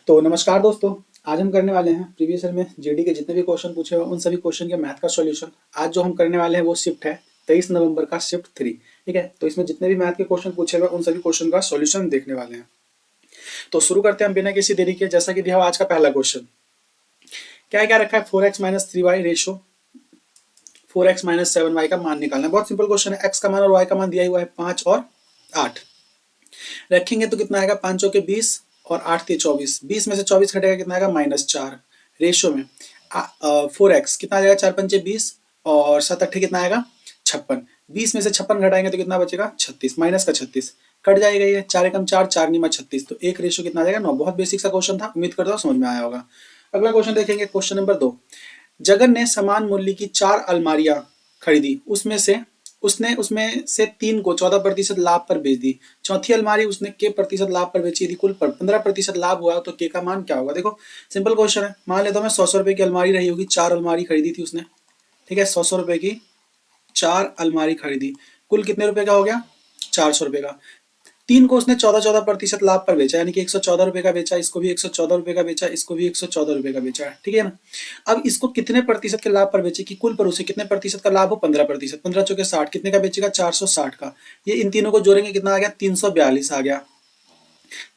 तो नमस्कार दोस्तों। आज हम करने वाले हैं प्रीवियस ईयर में जीडी के जितने भी क्वेश्चन पूछे हुए उन सभी क्वेश्चन के मैथ का सॉल्यूशन। आज जो हम करने वाले हैं वो शिफ्ट है 23 नवंबर का शिफ्ट 3। ठीक है, तो इसमें जितने भी मैथ के क्वेश्चन पूछे हुए उन सभी क्वेश्चन का सॉल्यूशन देखने वाले हैं। तो शुरू करते हैं हम बिना किसी देरी के। जैसा कि दिया हुआ आज का पहला क्वेश्चन, क्या क्या रखा है 4x minus 3y ratio 4x minus 7y का मान निकालना है। बहुत सिंपल क्वेश्चन है। x का मान और y का मान दिया हुआ है 5 और 8 रखेंगे तो कितना आएगा, 5 चौके 20 और 8 × 24। 20 में से 24 घटेगा कितना आएगा, -4। रेशियो में 4x कितना आ जाएगा, 4 पंचे 20 और 7 अट्ठे कितना आएगा 56। 20 में से 56 घटाएंगे तो कितना बचेगा 36, माइनस का 36 कट जाएगा। ये 4 एकम 4, 4 नीमा 36, तो एक रेशियो कितना आ जाएगा 9। बहुत बेसिक सा क्वेश्चन था, उम्मीद करता हूँ समझ में आया होगा। अगला क्वेश्चन देखेंगे, क्वेश्चन नंबर 2। जगन ने समान मूल्य की 4 अलमारियां खरीदी, उसमें से 3 को 14% लाभ पर बेच दी। चौथी अलमारी उसने के प्रतिशत लाभ पर बेची। यदि कुल 15% लाभ हुआ तो के का मान क्या होगा। देखो सिंपल क्वेश्चन है। मान लेता हूं मैं 100 रुपए की अलमारी रही होगी, 4 अलमारी खरीदी थी उसने। ठीक है, 100 रुपए की 4 अलमारी खरीदी, कुल कितने रुपए का हो गया 400 रुपए का। 3 को उसने 14% लाभ पर बेचा, यानी कि 114 रुपए का बेचा, इसको भी 114 रुपए का बेचा, इसको भी 114 रुपए का बेचा। ठीक है ना। अब इसको कितने प्रतिशत के लाभ पर बेचे कि कुल पर उसे कितने प्रतिशत का लाभ हो, 15%। 15 चौके 60, कितने का बेचेगा 460 का। ये इन तीनों को जोड़ेंगे कितना आ गया 342 आ गया।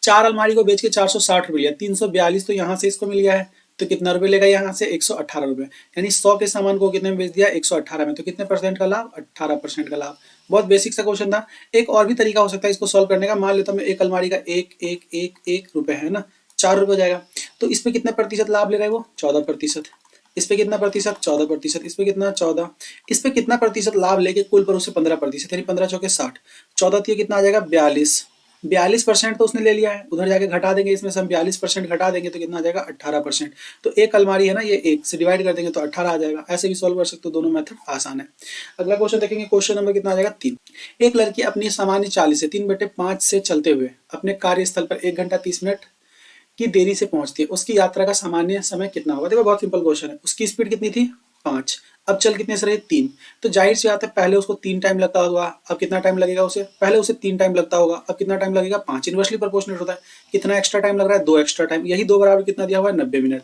4 अलमारी को बेच के 460 रुपए लिया, 342 तो यहाँ से इसको मिल गया है, तो कितना रुपए लेगा यहाँ से 118 रुपए। यानी 100 के सामान को कितने में बेच दिया 118 में, तो कितने परसेंट का लाभ 18% का लाभ। बहुत बेसिक सा क्वेश्चन था। एक और भी तरीका हो सकता है इसको सॉल्व करने का। मान लेता हूँ मैं एक अलमारी का एक रुपए है ना, 4 रुपए जाएगा, तो इस पे कितने प्रतिशत लाभ ले रहा है वो 14%। इस पे कितना प्रतिशत 14%, इस पे कितना 14, इस पे कितना प्रतिशत लाभ लेके कुल पर उसे 15%, यानी 15 चौके 60, 14 कितना आ जाएगा 42% तो उसने ले लिया है। उधर जाके घटा देंगे, इसमें से हम 42% घटा देंगे तो कितना आ जाएगा 18%। तो एक अलमारी है ना, ये एक से डिवाइड कर देंगे तो 18 आ जाएगा। ऐसे भी सॉल्व कर सकते हो, दोनों मेथड आसान है। अगला क्वेश्चन देखेंगे, क्वेश्चन नंबर कितना आ जाएगा 3। एक लड़की अपनी सामान्य चाल से 3/5 से चलते हुए अपने कार्यस्थल पर 1 घंटा 30 मिनट की देरी से पहुंचती है, उसकी यात्रा का सामान्य समय कितना होगा। देखो बहुत सिंपल क्वेश्चन है। उसकी स्पीड कितनी थी 5, अब चल कितने से रहे 3, तो जाहिर सी बात है पहले उसको 3 टाइम लगता होगा, अब कितना टाइम लगेगा उसे, पहले उसे 3 टाइम लगता होगा, अब कितना टाइम लगेगा 5। इनवर्सली प्रोपोर्शनल होता है। कितना एक्स्ट्रा टाइम लग रहा है 2 एक्स्ट्रा टाइम। यही 2 बराबर कितना दिया हुआ है 90 मिनट।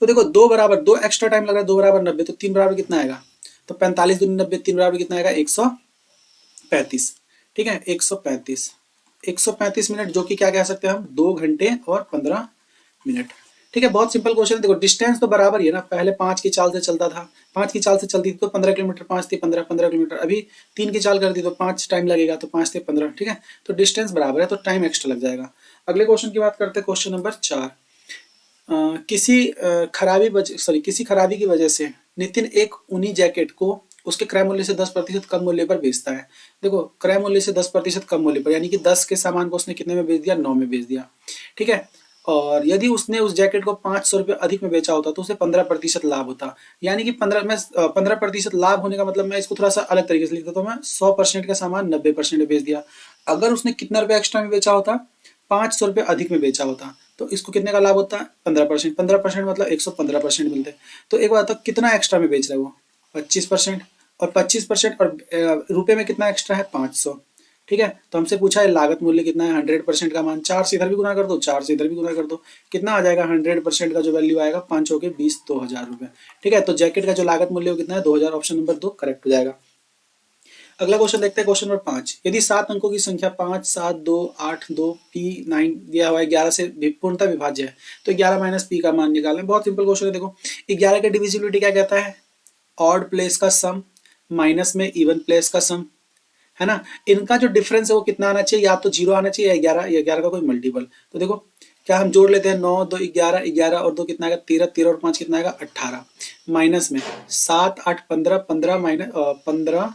तो देखो 2 बराबर 2 एक्स्ट्रा टाइम लग रहा है, 2 बराबर 90, तो 3 बराबर कितना आएगा, तो 45 दूनी 90, 3 बराबर कितना आएगा 135। ठीक है, 135 मिनट, जो कि क्या कह सकते हैं हम 2 घंटे और 15 मिनट। ठीक है, बहुत सिंपल क्वेश्चन है। देखो डिस्टेंस तो बराबर ही है ना, पहले 5 की चाल से चलता था, 5 की चाल से चलती थी तो 15 किलोमीटर, 5 थी 15 किलोमीटर। अभी 3 की चाल कर दी तो 5 टाइम लगेगा, तो 5 थे 15। ठीक है, तो डिस्टेंस बराबर है तो टाइम एक्स्ट्रा लग जाएगा। अगले क्वेश्चन की बात करते हैं, क्वेश्चन नंबर 4। किसी खराबी की वजह से नितिन एक ऊनी जैकेट को उसके क्रय मूल्य से 10% कम मूल्य पर बेचता है। देखो क्रय मूल्य से 10% कम मूल्य पर, यानी कि 10 के सामान को उसने कितने में बेच दिया 9 में बेच दिया। ठीक है, और यदि उसने उस जैकेट को 500 रुपये अधिक में बेचा होता तो उसे 15% लाभ होता। यानी कि 15% लाभ होने का मतलब, मैं इसको थोड़ा सा अलग तरीके से लिख देता हूँ मैं, 100% का सामान 90% में बेच दिया। अगर उसने कितना रुपये एक्स्ट्रा में बेचा होता 500 रुपये अधिक में बेचा होता, तो इसको कितने का लाभ होता है 15%। 15% मतलब 115% मिलते। तो एक बात, तो कितना एक्स्ट्रा में बेच रहा है वो 25%, और 25% और रुपए में कितना एक्स्ट्रा है 500। ठीक है, तो हमसे पूछा है लागत मूल्य कितना है 100% का मान। 4 से इधर भी गुना कर दो, 4 से इधर भी गुना कर दो, कितना आ जाएगा 100% का जो वैल्यू आएगा 5 चौके 20, 2000 रुपए। ठीक है, तो जैकेट का जो लागत मूल्य हो कितना है 2000। ऑप्शन नंबर 2 करेक्ट हो जाएगा। अगला क्वेश्चन देखते हैं, क्वेश्चन नंबर 5। यदि 7 अंकों की संख्या 5, 7, 2, 8, 2, P9 दिया हुआ है, 11 से पूर्णतः विभाज्य है, तो 11 माइनस P का मान निकालना है। बहुत सिंपल क्वेश्चन है। देखो 11 का डिविजिबिलिटी क्या कहता है, ऑड प्लेस का सम माइनस में इवन प्लेस का सम, है ना। इनका जो डिफरेंस है वो कितना आना चाहिए, या तो 0 आना चाहिए या 11, या 11 का कोई मल्टीपल। तो देखो क्या हम जोड़ लेते हैं, 9, 2, 11, 11 और 2 कितना आएगा 13, 13 और 5 कितना आएगा 18, माइनस में 7, 8, 15, 15 माइनस 15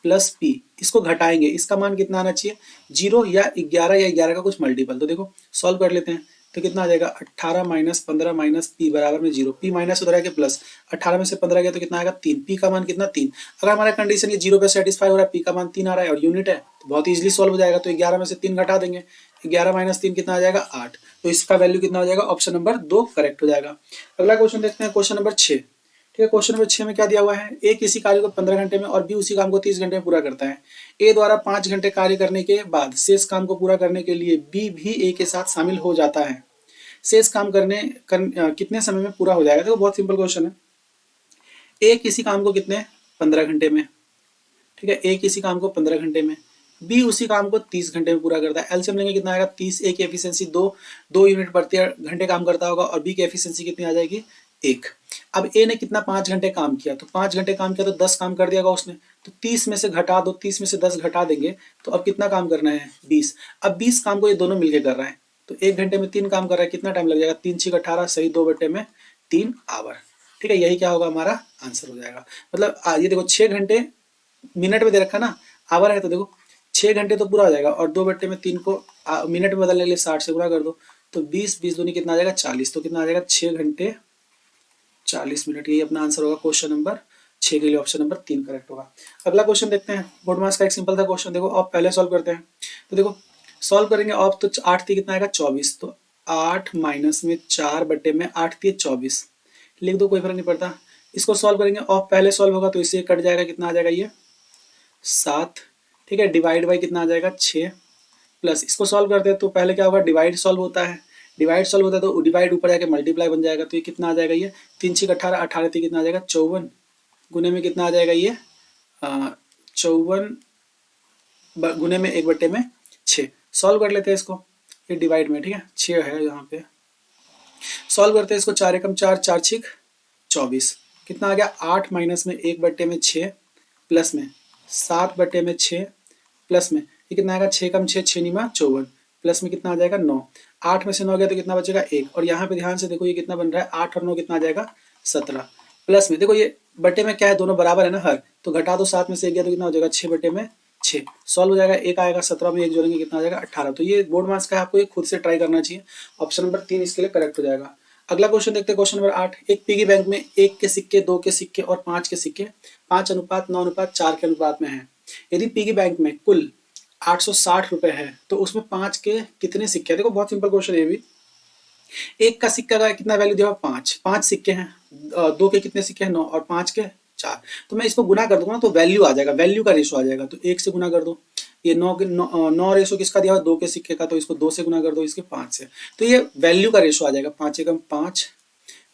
प्लस P, इसको घटाएंगे, इसका मान कितना आना चाहिए 0 या 11 या 11 का कुछ मल्टीपल। तो देखो सॉल्व कर लेते हैं, तो कितना आ जाएगा 18 माइनस 15 माइनस P बराबर में 0। P माइनस उधर आके प्लस, 18 में से 15 गया तो कितना आएगा 3। P का मान कितना 3। अगर हमारा कंडीशन ये 0 पे सेटिस्फाई हो रहा है, P का मान 3 आ रहा है और यूनिट है, तो बहुत इजीली सॉल्व हो जाएगा। तो 11 में से 3 घटा देंगे, 11 माइनस 3 कितना आ जाएगा 8। तो इसका वैल्यू कितना हो जाएगा, ऑप्शन नंबर 2 करेक्ट हो जाएगा। अगला क्वेश्चन देखते हैं, क्वेश्चन नंबर 6। ठीक है, क्वेश्चन नंबर 6 में क्या दिया हुआ है, ए किसी कार्य को 15 घंटे में और बी उसी काम को 30 घंटे में पूरा करता है। ए द्वारा 5 घंटे कार्य करने के बाद शेष काम को पूरा करने के लिए बी भी ए के साथ शामिल हो जाता है। शेष काम कितने समय में पूरा हो जाएगा? देखो बहुत सिंपल क्वेश्चन है। ए किसी काम को कितने 15 घंटे में, ठीक है, ए किसी काम को 15 घंटे में, बी उसी काम को 30 घंटे में पूरा करता है। एलसीएम लेंगे कितना आएगा 30, ए की एफिशिएंसी 2 यूनिट प्रति घंटे काम करता होगा और बी की एफिशिएंसी कितनी आ जाएगी 1। अब ए ने कितना 5 घंटे काम किया, तो 5 घंटे काम किया तो 10 काम कर दिया उसने, तो 30 में से घटा दो, 30 में से 10 घटा देंगे तो अब कितना काम करना है 20। अब 20 काम को ये दोनों मिलके कर रहा है, तो 1 घंटे में 3 काम कर रहा है, कितना टाइम लग जाएगा 3 6 18 सही 2/3 आवर। ठीक है, यही क्या होगा हमारा आंसर हो जाएगा। मतलब ये देखो 6 घंटे मिनट में दे रखा ना, आवर है तो देखो 6 घंटे तो पूरा हो जाएगा और 2/3 को मिनट में बदलने के लिए 60 से गुणा कर दो, तो 20 20 दूनी कितना आ जाएगा 40, तो कितना आ जाएगा 6 घंटे 40 मिनट। यही अपना आंसर होगा क्वेश्चन नंबर 6 के लिए ऑप्शन नंबर 3 करेक्ट होगा। अगला क्वेश्चन देखते हैं, बोर्ड मार्क्स का एक सिंपल था क्वेश्चन। देखो आप पहले सॉल्व करते हैं, तो देखो सॉल्व करेंगे आप तो 8 थी कितना आएगा 24, तो 8 माइनस में 4/8 थी 24 लिख दो, कोई फर्क नहीं पड़ता। इसको सॉल्व करेंगे ऑफ पहले सॉल्व होगा तो इससे कट जाएगा, कितना आ जाएगा ये 7, ठीक है, डिवाइड बाई कितना आ जाएगा 6, प्लस इसको सॉल्व करते हैं तो पहले क्या होगा डिवाइड सॉल्व होता है, डिवाइड सॉल्व होता है तो डिवाइड ऊपर जाके मल्टीप्लाई बन जाएगा, तो ये कितना आ जाएगा ये 3 6 18 18 थी कितना आ जाएगा 54 गुने में कितना आ जाएगा ये 54 गुने में 1/6। सॉल्व कर लेते हैं इसको, ये डिवाइड में, ठीक है 6 है यहाँ पे, सॉल्व करते हैं इसको 4 एकम 4 4 6 24 कितना आ गया 8 माइनस में 1/6 प्लस में 7/6 प्लस में ये कितना आएगा 6 कम 6 6 निमा 54 प्लस में कितना आ जाएगा 9, 8 में से 9 गया तो कितना बचेगा 1, और यहाँ पे ध्यान से देखो ये कितना बन रहा है 8 और 9 कितना आ जाएगा 17 प्लस में देखो ये बटे में क्या है दोनों बराबर है ना हर, तो घटा दो 7 में से 1 गया तो कितना हो जाएगा 6/6 सॉल्व हो जाएगा, 1 आएगा 17 में 1 जोड़ेंगे कितना आ जाएगा 18। तो ये बोर्ड मार्क्स का है, आपको ये खुद से ट्राई करना चाहिए, ऑप्शन नंबर 3 इसके लिए करेक्ट हो जाएगा। अगला क्वेश्चन देखते हैं क्वेश्चन नंबर 8। एक पिगी बैंक में 1 के सिक्के 2 के सिक्के और 5 के सिक्के 5:9:4 के अनुपात में है। यदि पिगी बैंक में कुल 860 रुपए है तो उसमें 5 के कितने सिक्के हैं? देखो बहुत सिंपल क्वेश्चन है ये भी। एक का सिक्का का कितना वैल्यू दिया 5, 5 सिक्के हैं, 2 के कितने सिक्के हैं 9 और 5 के 4, तो मैं इसको गुना कर दूंगा ना तो वैल्यू आ जाएगा, वैल्यू का रेशो आ जाएगा, तो 1 से गुना कर दो, ये 9 रेशो किसका दिया हुआ 2 के सिक्के का, तो इसको 2 से गुना कर दो इसके 5 से, तो ये वैल्यू का रेशो आ जाएगा 5 एकम 5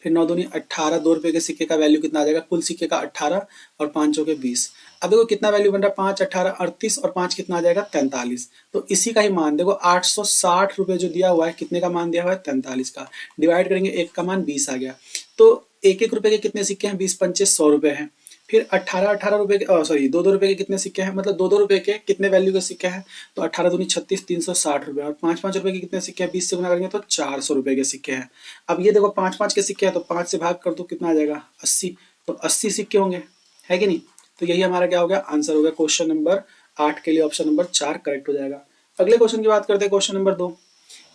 फिर 9 दूनी 18, 2 रुपए के सिक्के का वैल्यू कितना आ जाएगा कुल सिक्के का 18 और 5 के 20। अब देखो कितना वैल्यू बन रहा है 5 18 38 और 5 कितना आ जाएगा 43, तो इसी का ही मान देखो 860 रुपए जो दिया हुआ है कितने का मान दिया हुआ है 43 का, डिवाइड करेंगे 1 का मान 20 आ गया, तो 1 रुपए के कितने सिक्के हैं 20 पंचे 100 रुपए हैं, फिर 18 रुपए के सॉरी 2 रुपए के कितने सिक्के हैं, मतलब 2 रुपए के कितने वैल्यू के सिक्के हैं, तो 18 दूनी 36 360 रुपए, और 5 रुपए के कितने सिक्के हैं 20 से गुना करेंगे तो 400 रुपए के सिक्के हैं। अब ये देखो 5 के सिक्के हैं तो 5 से भाग कर दो कितना आ जाएगा 80, तो 80 सिक्के होंगे, है कि नहीं, तो यही हमारा क्या हो गया आंसर हो गया क्वेश्चन नंबर 8 के लिए ऑप्शन नंबर 4 करेक्ट हो जाएगा। अगले क्वेश्चन की बात करते हैं क्वेश्चन नंबर 2।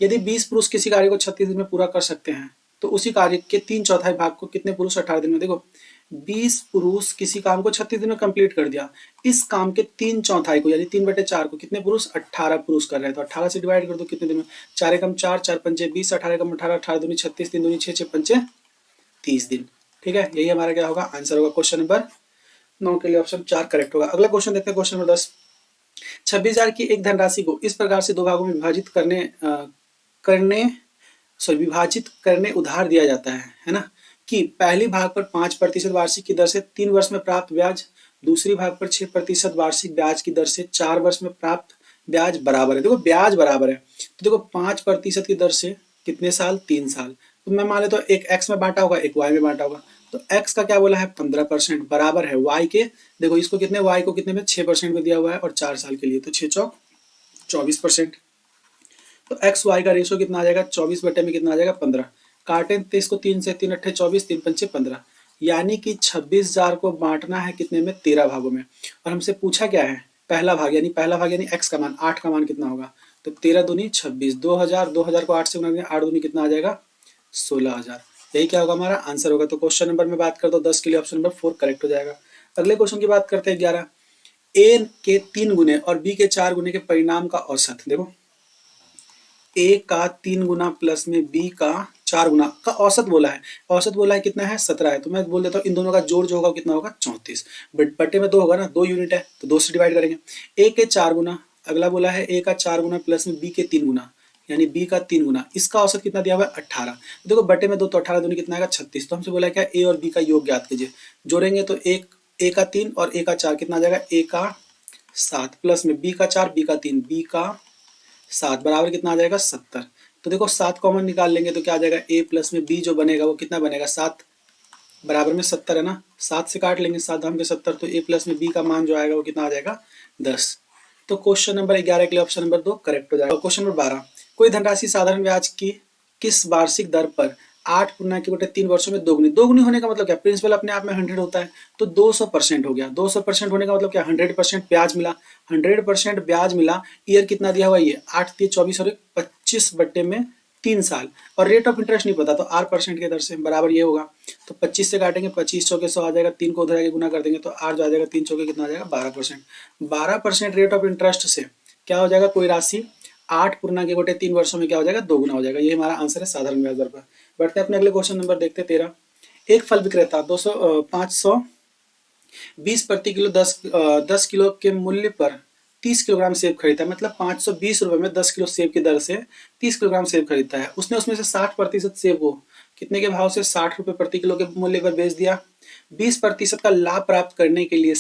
यदि 20 पुरुष किसी कार्य को 36 दिन में पूरा कर सकते हैं तो उसी कार्य के 3/4 भाग को कितने पुरुष 18 दिन में, देखो 20 पुरुष किसी काम को 36 दिन में कंप्लीट कर दिया, इस काम के 3/4 को यानी 3/4 को कितने पुरुष 18 पुरुष कर रहे हैं, तो 18 से डिवाइड कर दो कितने दिन में 4 एकम 4 4 पंचे 20 18 एकम 18 18 दूनी 36 3 दूनी 6 6 पंचे 30 दिन, ठीक है, यही हमारा क्या होगा आंसर होगा क्वेश्चन नंबर 9 के लिए ऑप्शन 4 करेक्ट होगा। अगला क्वेश्चन देखते हैं क्वेश्चन नंबर 10। 26,000 की एक धनराशि को इस प्रकार से दो भागों में विभाजित करने उधार दिया जाता है ना, कि पहली भाग पर 5% वार्षिक की दर से 3 वर्ष में प्राप्त ब्याज, दूसरी भाग पर 6% वार्षिक ब्याज की दर से 4 वर्ष में प्राप्त ब्याज बराबर है। देखो ब्याज बराबर है तो देखो 5% की दर से कितने साल 3 साल, तो मैं मान लेता हूँ एक x में बांटा होगा एक y में बांटा होगा, तो x का क्या बोला है 15% बराबर है y के, देखो इसको कितने y को कितने में 6% में दिया हुआ है और 4 साल के लिए, तो 6 चौक 24%, तो x y का रेशो कितना आ जाएगा 24 बटे में कितना आ जाएगा 15, काटे तो इसको 3 से 3 अट्ठे 24 3 पंचे 15, यानी कि 26,000 को बांटना है कितने में 13 भागों में, और हमसे पूछा क्या है पहला भाग यानी x का मान 8 का मान कितना होगा, तो 13 दूनी 26, 2000 को 8 से गुणा करेंगे 8 दूनी कितना आ जाएगा 16,000, यही क्या होगा हमारा आंसर होगा। तो क्वेश्चन नंबर में बात कर दो 10 के लिए ऑप्शन नंबर 4 करेक्ट हो जाएगा। अगले क्वेश्चन की बात करते हैं 11। ए के 3 गुने और बी के 4 गुने के परिणाम का औसत, देखो ए का 3 गुना प्लस में बी का 4 गुना का औसत बोला है, औसत बोला है कितना है 17 है, तो मैं बोल देता हूँ इन दोनों का जोड़ जो होगा कितना होगा 34, बटे में 2 होगा ना 2 यूनिट है तो 2 से डिवाइड करेंगे, ए के 4 गुना, अगला बोला है ए का 4 गुना प्लस में बी के 3 गुना यानी बी का 3 गुना, इसका औसत कितना दिया हुआ है 18। देखो बटे में 2 तो 18 दूनी कितना आएगा 36। तो हमसे बोला क्या ए और बी का योग ज्ञात कीजिए। जोड़ेंगे तो एक ए का 3 और ए का 4 कितना आ जाएगा ए का 7 प्लस में बी का 4 बी का 3 बी का 7 बराबर कितना आ जाएगा 70। तो देखो 7 कॉमन निकाल लेंगे तो क्या आ जाएगा ए प्लस में बी जो बनेगा वो कितना बनेगा 7 बराबर में 70 है ना, 7 से काट लेंगे 7 धाम के 70, तो ए प्लस में बी का मान जो आएगा वो कितना आ जाएगा 10। तो क्वेश्चन नंबर 11 के लिए ऑप्शन नंबर 2 करेक्ट हो जाएगा। क्वेश्चन नंबर 12, कोई धनराशि साधारण ब्याज की किस वार्षिक दर पर 8 पूर्णांक बटे 3 वर्षों में दोगुनी। दोगुनी होने का मतलब क्या, प्रिंसिपल अपने आप में 100 होता है तो 200% हो गया। 200% होने का मतलब क्या, 100% ब्याज मिला। 100% ब्याज मिला, ईयर कितना दिया हुआ ये 8 3 24 और 25 बटे में 3 साल, और रेट ऑफ इंटरेस्ट नहीं पता तो आर परसेंट के दर से बराबर ये होगा। तो 25 से काटेंगे 25 चौके 100 आ जाएगा, 3 को उधर आगे गुना कर देंगे तो आर जो आ जाएगा 3 चौके कितना आ जाएगा 12%। 12% रेट ऑफ इंटरेस्ट से क्या हो जाएगा, कोई राशि 8 पूर्णांक बटे 3 वर्षों में क्या हो जाएगा दोगुना हो जाएगा। ये हमारा आंसर है साधारण ब्याज दर पर। बढ़ते हैं अपने अगले क्वेश्चन नंबर देखते 13, एक फल विक्रेता 520 प्रति किलो 10 किलो के मूल्य पर 30 किलोग्राम सेब खरीदता है, मतलब 520 रुपए में 10 किलो सेब की दर से 30 किलोग्राम सेब खरीदता है। उसने उसमें से 60% सेब को कितने के भाव से 60 रुपए प्रति किलो के मूल्य पर बेच दिया। 20% का लाभ प्राप्त करने के लिए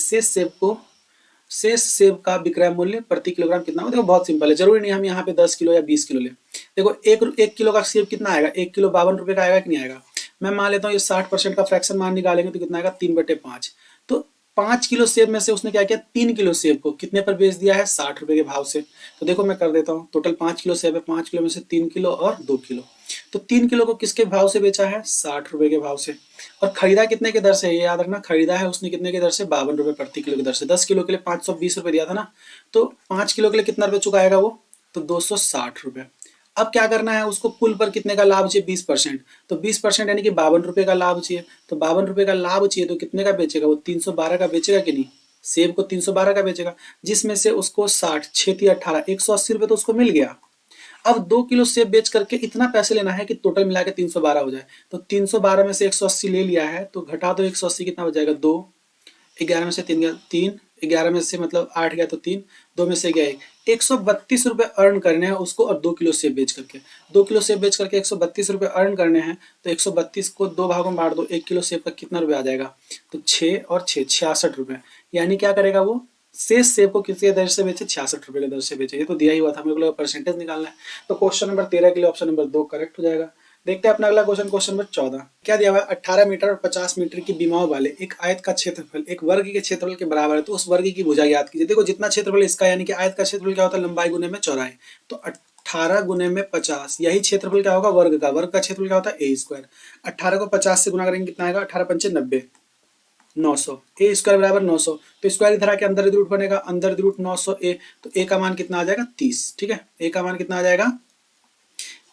शेष सेब का विक्रय मूल्य प्रति किलोग्राम कितना हो। देखो बहुत सिंपल है, जरूरी नहीं हम यहाँ पे 10 किलो या 20 किलो ले। देखो एक किलो का सेब कितना आएगा, 1 किलो 52 रुपए का आएगा कि नहीं आएगा। मैं मान लेता हूँ ये 60% का फ्रैक्शन मान निकालेंगे तो कितना आएगा 3/5। तो 5 किलो सेब में से उसने क्या किया 3 किलो सेब को कितने पर बेच दिया है 60 रुपए के भाव से। तो देखो मैं कर देता हूँ, टोटल 5 किलो सेब है, 5 किलो में से 3 किलो और 2 किलो, तो 3 किलो को किसके भाव से बेचा है 60 रुपए के भाव से। और खरीदा कितने के दर से, ये याद रखना, खरीदा है उसने कितने के दर से 52 रुपए प्रति किलो की दर से। 10 किलो के लिए 520 रुपए दिया था ना, तो 5 किलो के लिए कितना रुपए चुकाएगा वो, तो 260 रुपए। अब क्या करना है उसको, कुल पर कितने का लाभ चाहिए 20%, तो 20% यानी कि 52 रुपए का लाभ चाहिए। तो 52 रुपए का लाभ चाहिए तो कितने का बेचेगा वो 312 का बेचेगा कि नहीं, सेब को 312 का बेचेगा, जिसमें से उसको 60 6 18 180 रुपए तो उसको मिल गया। अब 2 किलो सेब बेच करके इतना पैसे लेना है कि टोटल मिला के 312 हो जाए। तो 312 में से 180 ले लिया है तो घटा दो 180 कितना हो जाएगा 2, 11 में से 3 गया 3, 11 में से मतलब 8 गया तो 3, 2 में से गया 1, 132 रुपए अर्न करने हैं उसको। और 2 किलो सेब बेच करके 2 किलो सेब बेच करके 132 रुपए अर्न करने हैं। तो 132 को 2 भागों में बांट दो, 1 किलो सेब का कितना रुपए आ जाएगा, तो 6 और 6 66 रुपए। यानी क्या करेगा वो शेष सेब को किसी दर से बेचे 66 रुपए की दर से बेचे। ये तो दिया ही हुआ था, मेरे को परसेंटेज निकालना है। तो क्वेश्चन नंबर 13 के लिए ऑप्शन नंबर 2 करेक्ट हो जाएगा। देखते हैं अपना अगला क्वेश्चन, क्वेश्चन नंबर 14, क्या दिया हुआ है 18 मीटर और 50 मीटर की बीमाओं वाले एक आयत का क्षेत्रफल एक वर्ग के क्षेत्रफल के बराबर है, तो उस वर्ग की भुजा ज्ञात कीजिए। देखो जितना क्षेत्रफल इसका, यानी कि आयत का क्षेत्रफल क्या होता है लंबाई गुने में चौड़ाई, तो 18 गुने में 50, यही क्षेत्रफल क्या होगा वर्ग का। वर्ग का क्षेत्रफल क्या होता है ए स्क्वायर। 18 को 50 से गुना करेंगे कितना आएगा 18 पंचे 90, 900, ए स्क्वायर बराबर 900। तो स्क्वायर इधर आके अंदर रूट बनेगा, अंदर रूट 900 ए, तो ए का मान कितना आ जाएगा 30। ठीक है, ए का मान कितना आ जाएगा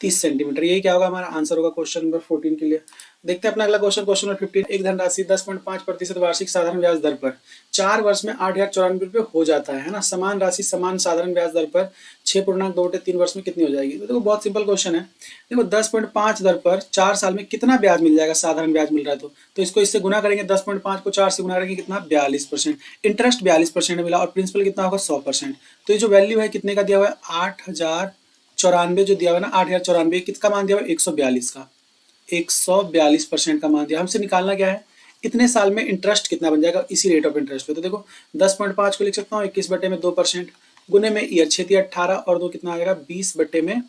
30 सेंटीमीटर। यही क्या होगा हमारा आंसर होगा क्वेश्चन नंबर 14 के लिए। देखते हैं अपना अगला क्वेश्चन, क्वेश्चन नंबर 15, एक धनराशि 10.5% वार्षिक साधारण ब्याज दर पर 4 वर्ष में 8,094 रुपये हो जाता है ना। समान राशि समान साधारण ब्याज दर पर 6.2 वर्ष में कितनी हो जाएगी। तो देखो बहुत सिंपल क्वेश्चन है। देखो 10.5 दर पर 4 साल में कितना ब्याज मिल जाएगा, साधारण ब्याज मिल रहा है तो इसको इससे गुना करेंगे, 10.5 को 4 से गुना करेंगे कितना 42%, इंटरेस्ट 42% मिला और प्रिंसिपल कितना होगा 100%। तो ये जो वैल्यू है कितने का दिया हुआ है 8,094 जो दिया हुआ है ना 8,094 किसका मान दिया हुआ है 142 का, 142% का मान दिया। हमसे निकालना क्या है इतने साल में इंटरेस्ट कितना बन जाएगा इसी रेट ऑफ इंटरेस्ट पे। तो देखो 10.5 को लिख सकता हूँ 21 बटे में 2%, गुने में ईयर 6 18 और 2 कितना आ जाएगा 20 बटे में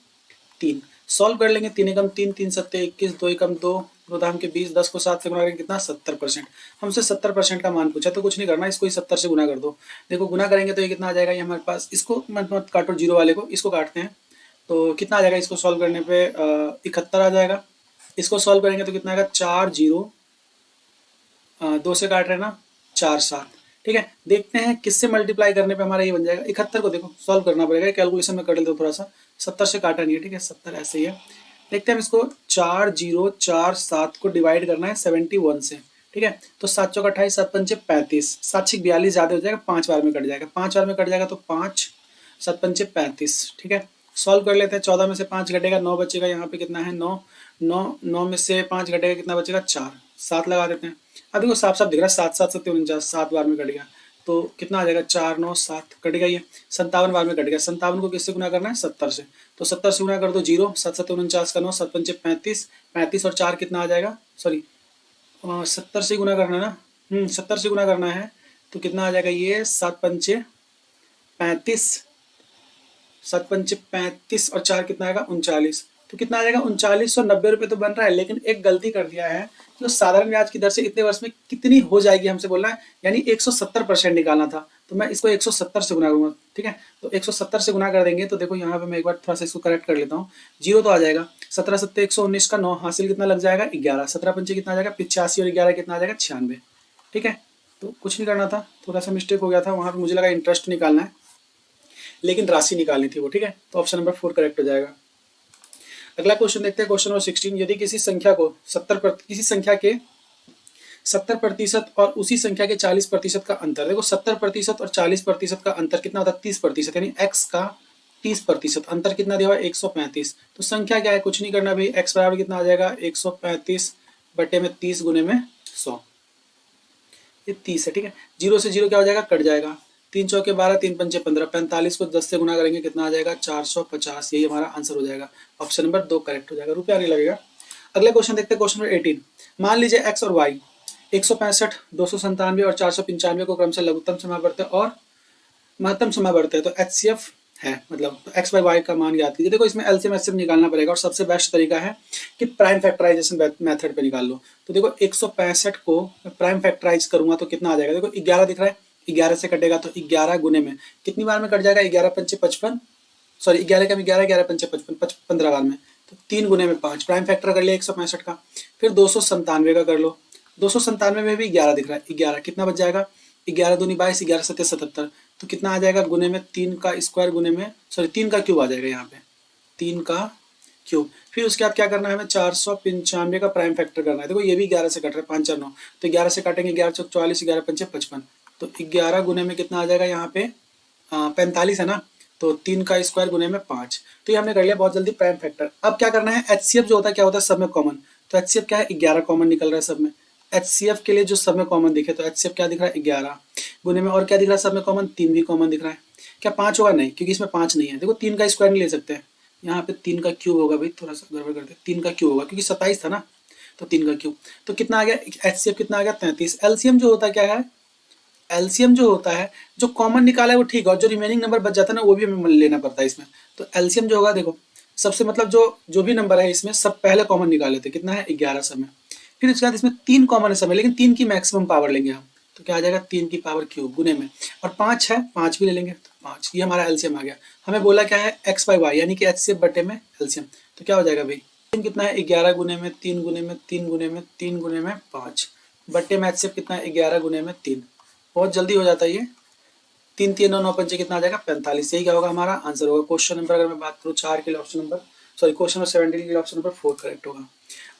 3। सॉल्व कर लेंगे 3 एकम 3 3 सत्ते 21, 2 एकम 2 2 दाम के 20, 10 को 7 से गुना करेंगे कितना 70%। हमसे 70% का मान पूछा तो कुछ नहीं करना, इसको ही 70 से गुना कर दो। देखो गुना करेंगे तो ये कितना आ जाएगा, ये हमारे पास, इसको मत काटो जीरो वाले को, इसको काटते हैं तो कितना आ जाएगा, इसको सॉल्व करने पे 71 आ जाएगा। इसको सॉल्व करेंगे तो कितना आएगा 4 0 2 से काट रहे हैं ना 4 7। ठीक है, देखते हैं किससे मल्टीप्लाई करने पे हमारा ये बन जाएगा। 71 को देखो सॉल्व करना पड़ेगा, कैलकुलेशन में कर लेते हो थोड़ा सा, 70 से काटा नहीं है। ठीक है 70 ऐसे ही है। देखते हैं इसको 4 0 4 7 को डिवाइड करना है 71 से। ठीक है, तो 7 चौक 28 7 पंचे 35, 7 6 42 ज्यादा हो जाएगा, 5 बार में कट जाएगा, 5 बार में कट जाएगा तो 5 7 पंचे 35। ठीक है, सॉल्व कर लेते हैं। 14 में से 5 घटेगा 9 बचेगा, यहाँ पे कितना है 9 9 9 में से 5 घटेगा कितना बचेगा 4, 7 लगा देते हैं। अब देखो साफ साफ दिख रहा है 7 7 7 49, 7 बार में कट गया तो कितना आ जाएगा 4 9 7 कट गया, ये 57 बार में कट गया। 57 को किससे गुना करना है 70 से, तो 70 से गुना कर दो 0, 7 7 49 का 9, 7 पंचे 35, 35 और 4 कितना आ जाएगा, सॉरी 70 से गुना करना है ना, 70 से गुना करना है तो कितना आ जाएगा ये 7 पंचे 35, 7 पंचे 35 और 4 कितना आएगा 39, तो कितना आ जाएगा 3990 रुपये तो बन रहा है। लेकिन एक गलती कर दिया है, जो साधारण ब्याज की दर से इतने वर्ष में कितनी हो जाएगी हमसे बोलना है, यानी 170% निकालना था, तो मैं इसको 170 से गुना करूंगा। ठीक है, तो 170 से गुना कर देंगे तो देखो यहाँ पे मैं एक बार थोड़ा सा इसको करेक्ट कर लेता हूँ। 0 तो आ जाएगा, 17 सत्ते 119 का 9 हासिल कितना लग जाएगा 11, 17 पंचे कितना आ जाएगा 85 और 11 कितना आ जाएगा 96। ठीक है, तो कुछ नहीं करना था, थोड़ा सा मिस्टेक हो गया था वहाँ पे, मुझे लगा इंटरेस्ट निकालना है लेकिन राशि निकालनी थी वो। ठीक है, तो ऑप्शन नंबर 4 करेक्ट हो जाएगा। अगला क्वेश्चन देखते हैं, क्वेश्चन नंबर 16। यदि किसी संख्या को किसी संख्या के 70% और उसी संख्या के 40% का अंतर, देखो 70% और 40% का अंतर कितना होता है 30%, यानी x का 30% अंतर कितना दिया हुआ है 135। तो संख्या क्या है, कुछ नहीं करना भाई, x बराबर कितना आ जाएगा 135 बटे में 30 गुने में 100, ये 30 है। ठीक है, 0 से 0 क्या हो जाएगा, कट जाएगा, 3 चौके 12, 3 पंचे 15, 45 को 10 से गुना करेंगे कितना आ जाएगा 450, यही हमारा आंसर हो जाएगा। ऑप्शन नंबर 2 करेक्ट हो जाएगा, रुपया नहीं लगेगा। अगला क्वेश्चन देखते हैं, क्वेश्चन नंबर 18। मान लीजिए x और y 165, 297 और 495 को क्रम से लघुत्तम समावर्त और महत्तम समावर्त है, तो HCF है, मतलब तो x by y का मान ज्ञात कीजिए। देखो इसमें LCM HCF निकालना पड़ेगा और सबसे बेस्ट तरीका है कि प्राइम फैक्टराइजेशन मेथड पे निकाल लो। तो देखो 165 को प्राइम फैक्टराइज करूंगा तो कितना आ जाएगा, देखो 11 दिख रहा है, 11 से कटेगा तो 11 गुने में कितनी बार में कट जाएगा 11 पंचे 55, सॉरी 11 का 11, 11 पंचे 55, 15 बार में, तो 3 गुने में 5, प्राइम फैक्टर कर लिया 165 का। फिर 297 का कर लो, 297 में भी 11 दिख रहा है, 11 कितना बच जाएगा 11 दूनी 22, 11 सत्ते 77, तो कितना आ जाएगा गुने में 3 का स्क्वायर गुने में, सॉरी 3 का क्यूब आ जाएगा यहाँ पे, 3 का क्यूब। फिर उसके बाद क्या करना है हमें 495 का प्राइम फैक्टर करना है। देखो ये भी 11 से कट रहा है, 5 4 9, तो 11 से काटेंगे 11 चौक 44, 11 पंचे 55, तो 11 गुने में कितना आ जाएगा यहाँ पे 45 है ना, तो 3 का स्क्वायर गुने में 5, तो ये हमने कर लिया बहुत जल्दी प्राइम फैक्टर। अब क्या करना है, HCF जो होता है क्या होता है सब में कॉमन, तो HCF क्या है 11 कॉमन निकल रहा है सब में। HCF के लिए जो सब में कॉमन दिखे तो HCF क्या दिख रहा है 11 गुने में, और क्या दिख रहा है सब में कॉमन 3 भी कॉमन दिख रहा है। क्या 5 होगा, नहीं, क्योंकि इसमें 5 नहीं है। देखो 3 का स्क्वायर नहीं ले सकते, यहाँ पे 3 का क्यूब होगा भाई, थोड़ा सा गड़बड़ करते हैं, 3 का क्यूब होगा क्योंकि 27 था ना, तो 3 का क्यूब, तो कितना आ गया HCF कितना आ गया 33। LCM जो होता है क्या है, LCM जो होता है जो कॉमन निकाला है वो ठीक है, और जो रिमेनिंग नंबर बच जाता है ना वो भी हमें लेना पड़ता है इसमें। तो LCM जो होगा देखो सबसे मतलब जो भी नंबर है इसमें सब पहले कॉमन निकाले थे, कितना है 11 सब में। फिर उसके बाद इसमें 3 कॉमन है सब में, लेकिन 3 की मैक्सिमम पावर लेंगे हम, तो क्या आ जाएगा 3 की पावर क्यूब गुने में, और 5 है 5 भी ले लेंगे, तो 5, ये हमारा LCM आ गया। हमें बोला क्या है x by y यानी कि HCF बटे में LCM, तो क्या हो जाएगा भाई कितना है 11 गुने में 3 गुने में 3 गुने में 3 गुने में 5 बटे में HCF कितना है 11 गुने में 3, बहुत जल्दी हो जाता है ये, 3 3 9 9 पंचे कितना आ जाएगा 45, यही क्या होगा हमारा आंसर होगा। क्वेश्चन नंबर अगर मैं बात करूँ 4 के लिए option number, sorry question number 17 के लिए ऑप्शन नंबर 4 करेक्ट होगा।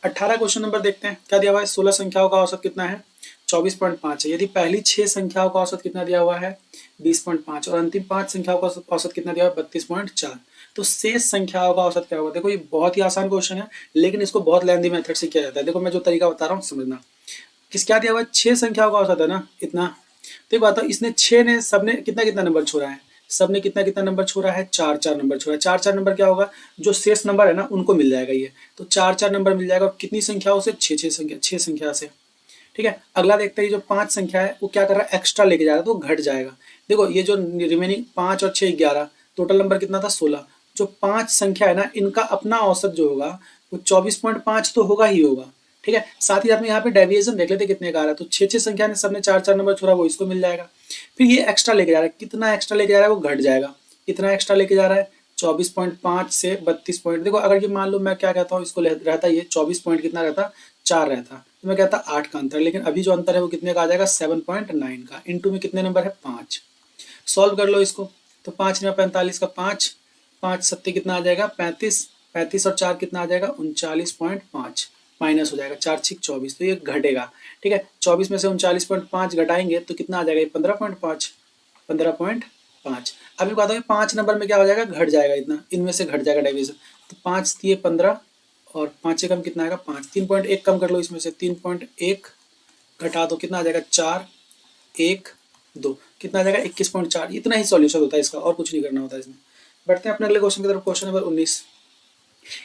18 क्वेश्चन नंबर देखते हैं, क्या दिया हुआ है 16 संख्याओं का औसत कितना है 24.5 है। यदि पहली 6 संख्याओं का औसत कितना दिया हुआ है 20.5 और अंतिम 5 संख्याओं का औसत कितना दिया हुआ है 32.4, तो शेष संख्याओं का औसत क्या होगा। देखो ये बहुत ही आसान क्वेश्चन है, लेकिन इसको बहुत लेंथी मेथड से किया जाता है। देखो मैं जो तरीका बता रहा हूँ समझना, किस क्या दिया हुआ है 6 संख्याओं का औसत है ना इतना, तो बात इसने 6 ने सबने कितना कितना नंबर छोड़ा है, सबने कितना कितना नंबर छोड़ा है 4 4 नंबर छोड़ा है। 4 4 नंबर क्या होगा, जो शेष नंबर है ना उनको मिल जाएगा ये, तो 4 4 नंबर मिल जाएगा, कितनी संख्याओं से 6 संख्या से। ठीक है, अगला देखते हैं जो 5 संख्या है वो क्या कर रहा है एक्स्ट्रा लेके जा रहा है, तो घट जाएगा। देखो ये जो रिमेनिंग 5 और 6 11, टोटल नंबर कितना था 16, जो 5 संख्या है ना इनका अपना औसत जो होगा वो 24.5 तो होगा ही होगा। ठीक है, साथ ही आपने यहाँ पे डेविएशन देख लेते कितने का आ रहा है, तो 6 संख्या ने सबने 4 4 नंबर छोड़ा वो इसको मिल जाएगा। फिर ये एक्स्ट्रा लेके जा रहा है, कितना एक्स्ट्रा लेके जा रहा है वो घट जाएगा, कितना एक्स्ट्रा लेके जा रहा है 24.5 से 32 पॉइंट। देखो अगर ये मान लो मैं क्या कहता हूँ इसको रहता ये 24 पॉइंट कितना रहता 4 रहता, तो मैं कहता 8 का अंतर, लेकिन अभी जो अंतर है वो कितने का आ जाएगा 7.9 का, इंटू में कितने नंबर है 5। सॉल्व कर लो इसको, तो 5 में 45 का 5, 5 सत्ते कितना आ जाएगा 35, 35 और 4 कितना आ जाएगा 39.5, माइनस हो जाएगा 4 6 24, तो ये घटेगा। ठीक है, 24 में से 39.5 घटाएंगे तो कितना आ जाएगा 15.5, 15.5। अभी बताओ ये 5 नंबर में क्या हो जाएगा घट जाएगा, इतना इनमें से घट जाएगा डेविएशन, तो 5 दिए 15 और 5 से कम कितना आएगा 5, 3.1 कम कर लो इसमें से, 3.1 घटा दो कितना आ जाएगा 4 1 2, कितना आ जाएगा 21.4। इतना ही सॉल्यूशन होता है इसका, और कुछ नहीं करना होता है इसमें, बढ़ते हैं अपने अगले क्वेश्चन की तरफ। Question number 19।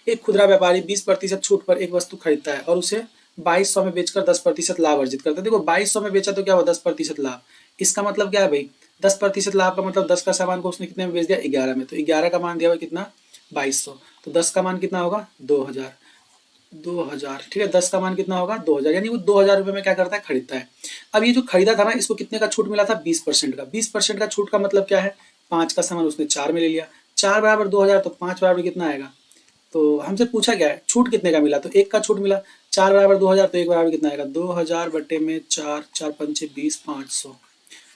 एक खुदरा व्यापारी 20% छूट पर एक वस्तु खरीदता है और उसे 2200 में बेचकर 10% लाभ अर्जित करता है। देखो 2200 में बेचा तो क्या हुआ, 10% लाभ। इसका मतलब क्या है भाई, 10% लाभ का मतलब 10 का सामान को उसने कितने में बेच दिया, 11 में। तो 11 का मान दिया हुआ कितना, 2200। तो 10 का मान कितना होगा, 2000। 2000 ठीक है, 10 का मान कितना होगा, 2000। यानी वो 2000 रुपये में क्या करता है, खरीदता है। अब ये जो खरीदा था ना, इसको कितने का छूट मिला था, 20% का। 20% का छूट का मतलब क्या है, 5 का सामान उसने 4 में ले लिया। 4 बराबर 2000, तो 5 बराबर कितना आएगा। तो हमसे पूछा क्या है, छूट कितने का मिला, तो 1 का छूट मिला। 4 बराबर 2000, तो 1 बराबर कितना आएगा, 2000 बटे में 4, 4 पंचे 20, 500।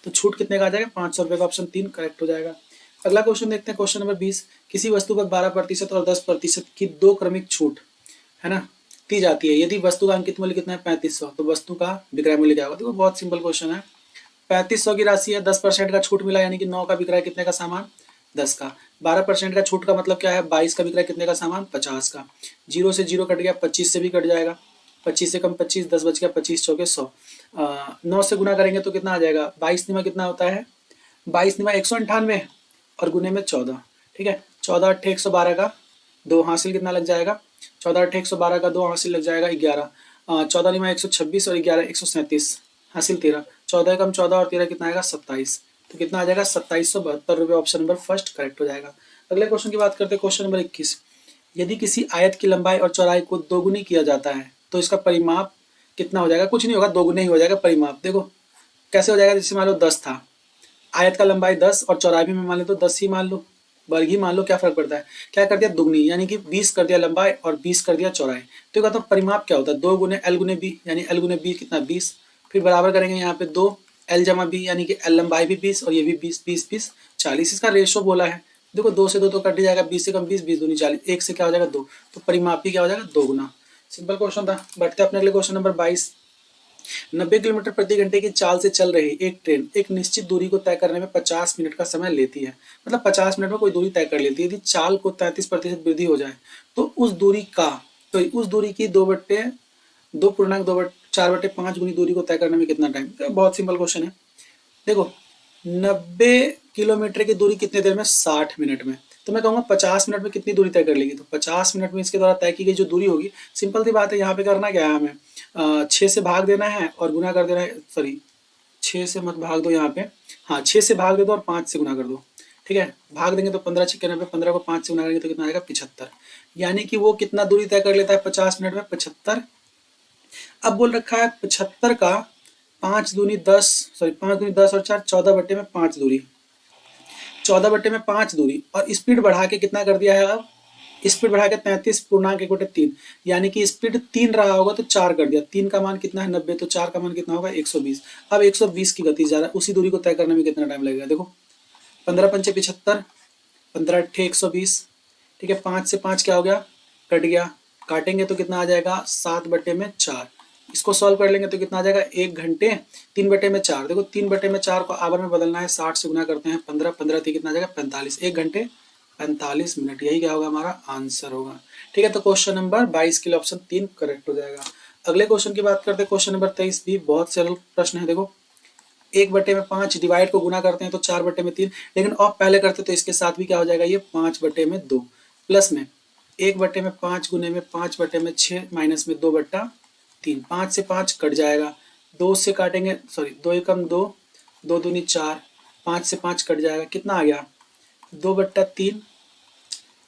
तो छूट कितने का आ जाएगा, 500 रुपये का। ऑप्शन 3 करेक्ट हो जाएगा। अगला क्वेश्चन देखते हैं, क्वेश्चन नंबर 20। किसी वस्तु पर 12% और 10% की दो क्रमिक छूट है ना दी जाती है। यदि वस्तु का अंकित मूल्य कितना है, 3500, तो वस्तु का विक्रय मूल्य क्या होगा। देखो बहुत सिंपल क्वेश्चन है। 3500 की राशि है, 10% का छूट मिला, यानी कि 9 का विक्रय कितने का सामान, 10 का। 12% का छूट का मतलब क्या है, 22 का विक्रय कितने का सामान, 50 का। 0 से 0 कट गया, 25 से भी कट जाएगा। 25 से कम 25, 10 बच गया, 25 चौके 100। 9 से गुना करेंगे तो कितना आ जाएगा, 22 निमा कितना होता है, 22 निमा 198 और गुने में 14। ठीक है, 14 अट्ठे 112 का 2 हासिल कितना लग जाएगा, 14 अट्ठे 112 का 2 हासिल लग जाएगा 11। 14 निमा 126 और 11 137 हासिल 13। 14 कम 14 और 13 कितना आएगा, 27। तो कितना आ जाएगा, 2772 रुपये। ऑप्शन नंबर फर्स्ट करेक्ट हो जाएगा। अगले क्वेश्चन की बात करते हैं, क्वेश्चन नंबर 21। यदि किसी आयत की लंबाई और चौड़ाई को दोगुनी किया जाता है तो इसका परिमाप कितना हो जाएगा, कुछ नहीं होगा, दोगुने ही हो जाएगा परिमाप। देखो कैसे हो जाएगा, जैसे मान लो 10 था, आयत का लंबाई 10 और चौड़ाई भी मैं मान लो तो 10 ही मान लो, वर्ग ही मान लो, क्या फर्क पड़ता है। क्या कर दिया, दुगनी, यानी कि 20 कर दिया लंबाई और 20 कर दिया चौड़ाई। तो कहता हूँ परिमाप क्या होता है, 2 गुने एल गुने बी, यानी एल गुने बी कितना, 20। फिर बराबर करेंगे यहाँ पे 2 एल जमा बी, यानी कि एल लंबाई भी 20 और ये भी 20, 20 20 40। इसका रेशो बोला है। देखो 2 से 2 तो कट ही जाएगा, 20 से कम 20, 20 दूनी 40, 1 से क्या हो जाएगा 2। तो परिमाप भी क्या हो जाएगा, 2 गुना। सिंपल क्वेश्चन था। बढ़ते अपने अगले क्वेश्चन नंबर 22। 90 किलोमीटर प्रति घंटे की चाल से चल रही एक ट्रेन एक निश्चित दूरी को तय करने में 50 मिनट का समय लेती है। मतलब 50 मिनट में कोई दूरी तय कर लेती है। यदि चाल को 33% वृद्धि हो जाए तो उस दूरी का, तो उस दूरी की 2/4/5 गुनी दूरी को तय करने में कितना टाइम। तो बहुत सिंपल क्वेश्चन है। देखो 90 किलोमीटर की दूरी कितने देर में, 60 मिनट में। तो मैं कहूँगा 50 मिनट में कितनी दूरी तय कर लेगी, तो 50 मिनट में इसके द्वारा तय की गई जो दूरी होगी, सिंपल सी बात है। यहाँ पे करना क्या है, हमें 6 से भाग देना है और गुना कर देना है। सॉरी 6 से मत भाग दो यहाँ पे, हाँ 6 से भाग दे दो और 5 से गुना कर दो। ठीक है, भाग देंगे तो 15 6 90, 15 को 5 से गुना करेंगे तो कितना आएगा, 75। यानी कि वो कितना दूरी तय कर लेता है 50 मिनट में, 75। अब बोल रखा है 75 का 5 दूनी 10, सॉरी 5 दूनी 10 और 4 14 बट्टे में 5 दूरी, 14 बट्टे में 5 दूरी। और स्पीड बढ़ा के कितना कर दिया है, अब स्पीड बढ़ा के 33.1/3, यानी कि स्पीड 3 रहा होगा तो 4 कर दिया। 3 का मान कितना है, 90, तो 4 का मान कितना होगा, 120। अब 120 की गति जा रहा है, उसी दूरी को तय करने में कितना टाइम लगेगा। देखो 15 पंचे 75, 15 अट्ठे 120। ठीक है, 5 से 5 क्या हो गया, कट गया। काटेंगे तो कितना आ जाएगा, 7 बट्टे में 4। इसको सॉल्व कर लेंगे तो कितना आ जाएगा, 1 घंटे 3 बटे में 4। देखो 3 बटे में 4 को आवर में बदलना है, 60 से गुना करते हैं 15, 15 थी कितना आ जाएगा, 45। 1 घंटे 45 मिनट, यही क्या होगा, हमारा आंसर होगा। ठीक है, तो क्वेश्चन नंबर 22 के लिए ऑप्शन 3 करेक्ट हो जाएगा। अगले क्वेश्चन की बात करते हैं, क्वेश्चन नंबर 23 भी बहुत सरल प्रश्न है। देखो 1 बटे में 5, डिवाइड को गुना करते हैं तो 4 बटे में 3, लेकिन ऑफ पहले करते तो इसके साथ भी क्या हो जाएगा, ये 5 बटे में 2, प्लस में 1 बटे में 5 गुने में 5 बटे में 6 माइनस में 2 बट्टा 3। 5 से 5 कट जाएगा, 2 से काटेंगे, सॉरी 2 एकम 2, 2 दूनी 4, 5 से 5 कट जाएगा, कितना आ गया, 2 बट्टा 3,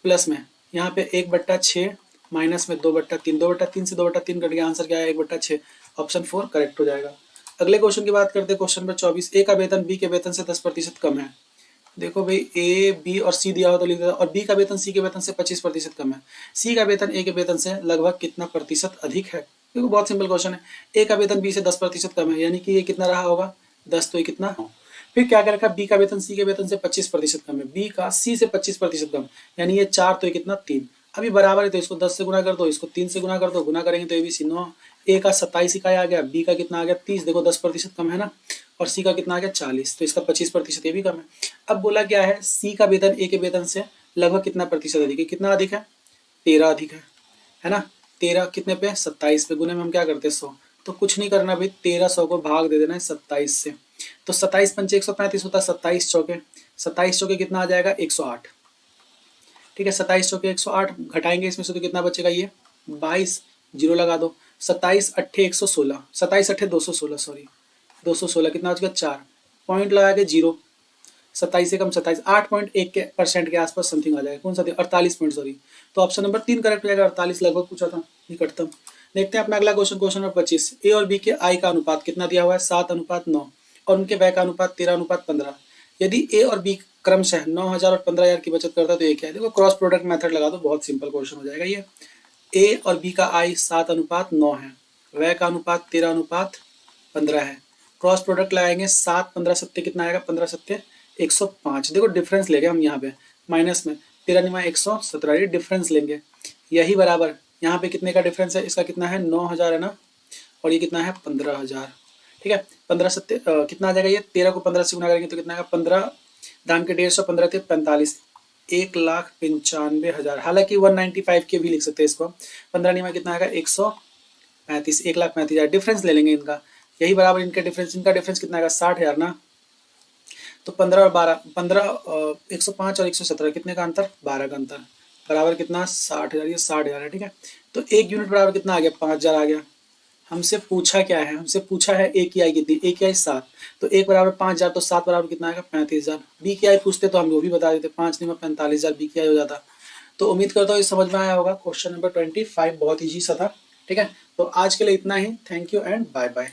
प्लस में यहाँ पे 1 बट्टा 6 माइनस में 2 बट्टा 3, 2 बट्टा 3 से 2 बट्टा 3 कट गया, आंसर क्या है, 1 बट्टा 6। ऑप्शन 4 करेक्ट हो जाएगा। अगले क्वेश्चन की बात करते हैं, क्वेश्चन नंबर 24। ए का वेतन बी के वेतन से 10% कम है। देखो भाई ए बी और सी दिया हो तो लिख देता, और बी का वेतन सी के वेतन से 25% कम है। सी का वेतन ए के वेतन से लगभग कितना प्रतिशत अधिक है। देखो बहुत सिंपल क्वेश्चन है। ए का वेतन बी से 10% कम है, यानी कि ये कितना रहा होगा, 10, तो ये कितना। फिर क्या कर रखा, बी का वेतन सी के वेतन से 25% कम है, बी का सी से 25% कम, यानी ये 4, तो ये कितना 3। अभी बराबर है तो इसको 10 से गुना कर दो, इसको 3 से गुना कर दो, गुना करेंगे तो ये भी सी 9। ए का 27 इकाई आ गया, बी का कितना आ गया 30, देखो 10% कम है ना, और सी का कितना आ गया 40, तो इसका 25% ये भी कम है। अब बोला क्या है, सी का वेतन ए के वेतन से लगभग कितना प्रतिशत अधिक है, कितना अधिक है, 13 अधिक है ना। 13 कितने पे, 27 पे, गुने में हम क्या करते हैं 100, तो कुछ नहीं करना भाई, 13 100 को भाग दे देना है 27 से। तो 27 पंचे 135 होता है, 27 चौके कितना आ जाएगा, 108। ठीक है। 27 चौके 108, घटाएंगे इसमें से तो कितना बचेगा ये 22, जीरो लगा दो। 27 अट्ठे 116, 27 अट्ठे 216, सॉरी 216 कितना बचेगा 4, पॉइंट लगा के जीरो, 27 से कम 27, 8.1% के आसपास समथिंग आ जाएगा। कौन सा 48 पॉइंट, सॉरी। तो ऑप्शन नंबर 3 करेक्ट हो जाएगा, 48 लगभग पूछा था, निकटतम। देखते हैं अपना अगला क्वेश्चन, क्वेश्चन नंबर 25। ए और बी के आई का अनुपात कितना दिया हुआ है 7:9 और उनके व्यय का अनुपात 13:15। यदि ए और बी क्रमशः 9,000 और 15,000 की बचत करता है तो ये क्या है। देखो क्रॉस प्रोडक्ट मेथड लगा दो, बहुत सिंपल क्वेश्चन हो जाएगा ये। ए और बी का आई 7:9 है, व्यय का अनुपात 13:15 है। क्रॉस प्रोडक्ट लगाएंगे 7 15 सत्ते कितना आएगा, 15 सत्ते 105। देखो डिफरेंस लेंगे हम यहाँ पे माइनस में, 13 117, ये डिफरेंस लेंगे। यही बराबर यहाँ पे कितने का डिफरेंस है, इसका कितना है 9,000 है ना, और ये कितना है 15,000। ठीक है, 15 सत्ते कितना आ जाएगा, ये 13 को 15 से गुना करेंगे तो कितना आएगा 15 दाम के 150, 15 थे 45, 1,95,000। हालांकि 195 के भी लिख सकते हैं इसको। 15 निमा कितना आएगा 135, 1,35,000। डिफरेंस ले लेंगे इनका, यही बराबर इनका डिफरेंस कितना आएगा 60,000 ना। तो 15 और 12, 105 और 117 कितने का अंतर, 12 का अंतर, बराबर कितना 60,000, ये 60,000 है। ठीक है, तो 1 यूनिट बराबर कितना आ गया 5,000 आ गया। हमसे पूछा क्या है, हमसे पूछा है ए की आई कितनी, ए की आई 7, तो 1 बराबर 5,000, तो 7 बराबर कितना आएगा 35,000। बी की आई पूछते तो हम वो भी बता देते, 5 नहीं 45,000 बी की आई हो जाता। तो उम्मीद करता हूँ ये समझ में आया होगा। क्वेश्चन नंबर 25 बहुत ईजी सा था। ठीक है, तो आज के लिए इतना ही। Thank you and bye bye.